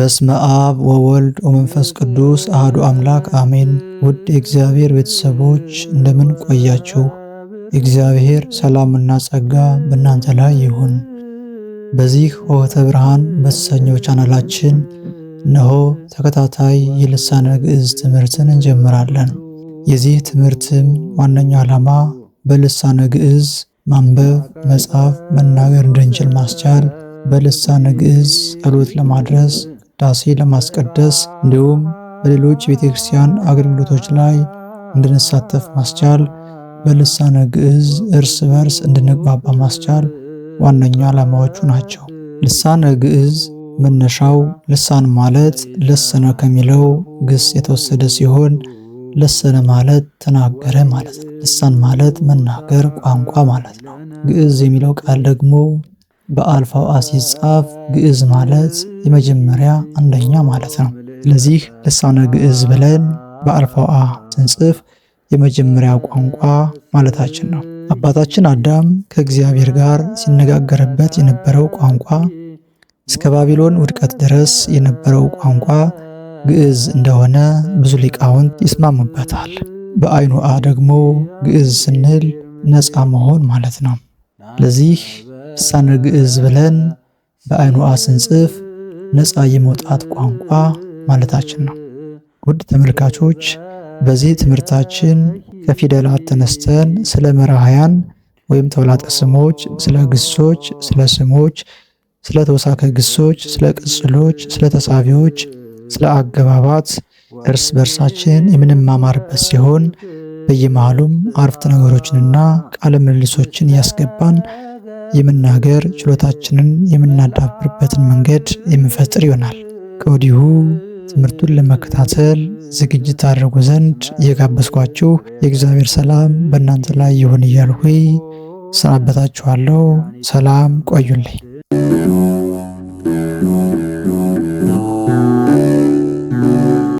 በስመ አብ ወወልድ ወመንፈስ ቅዱስ አህዱ አምላክ አሜን። ውድ የእግዚአብሔር ቤተሰቦች እንደምን ቆያችሁ? የእግዚአብሔር ሰላምና ጸጋ በእናንተ ላይ ይሁን። በዚህ ሆህተ ብርሃን በተሰኘው ቻናላችን እነሆ ተከታታይ የልሳነ ግዕዝ ትምህርትን እንጀምራለን። የዚህ ትምህርትም ዋነኛ ዓላማ በልሳነ ግዕዝ ማንበብ፣ መጻፍ፣ መናገር እንድንችል ማስቻል፣ በልሳነ ግዕዝ ጸሎት ለማድረስ፣ ቅዳሴ ለማስቀደስ እንዲሁም በሌሎች የቤተክርስቲያን አገልግሎቶች ላይ እንድንሳተፍ ማስቻል፣ በልሳነ ግዕዝ እርስ በርስ እንድንግባባ ማስቻል ዋነኛ ዓላማዎቹ ናቸው። ልሳነ ግዕዝ መነሻው ልሳን ማለት ለሰነ ከሚለው ግስ የተወሰደ ሲሆን ለሰነ ማለት ተናገረ ማለት ነው። ልሳን ማለት መናገር፣ ቋንቋ ማለት ነው። ግዕዝ የሚለው ቃል ደግሞ በአልፋው አ ሲጻፍ ግዕዝ ማለት የመጀመሪያ አንደኛ ማለት ነው። ስለዚህ ልሳነ ግዕዝ ብለን በአልፋው አ ስንጽፍ የመጀመሪያ ቋንቋ ማለታችን ነው። አባታችን አዳም ከእግዚአብሔር ጋር ሲነጋገርበት የነበረው ቋንቋ እስከ ባቢሎን ውድቀት ድረስ የነበረው ቋንቋ ግዕዝ እንደሆነ ብዙ ሊቃውንት ይስማሙበታል። በአይኑ አ ደግሞ ግዕዝ ስንል ነፃ መሆን ማለት ነው። ለዚህ ልሳነ ግዕዝ ብለን በአይኑ አ ስንጽፍ ነፃ የመውጣት ቋንቋ ማለታችን ነው። ውድ ተመልካቾች በዚህ ትምህርታችን ከፊደላት ተነስተን ስለ መራሕያን ወይም ተውላጠ ስሞች፣ ስለ ግሶች፣ ስለ ስሞች፣ ስለ ተውሳከ ግሶች፣ ስለ ቅጽሎች፣ ስለ ተሳቢዎች፣ ስለ አገባባት እርስ በርሳችን የምንማማርበት ሲሆን በየመሃሉም አረፍተ ነገሮችንና ቃለ ምልልሶችን እያስገባን የመናገር ችሎታችንን የምናዳብርበትን መንገድ የምንፈጥር ይሆናል። ከወዲሁ ትምህርቱን ለመከታተል ዝግጅት አድርጉ ዘንድ እየጋበዝኳችሁ የእግዚአብሔር ሰላም በእናንተ ላይ ይሁን እያልኩ ሰናበታችኋለሁ። ሰላም ቆዩልኝ።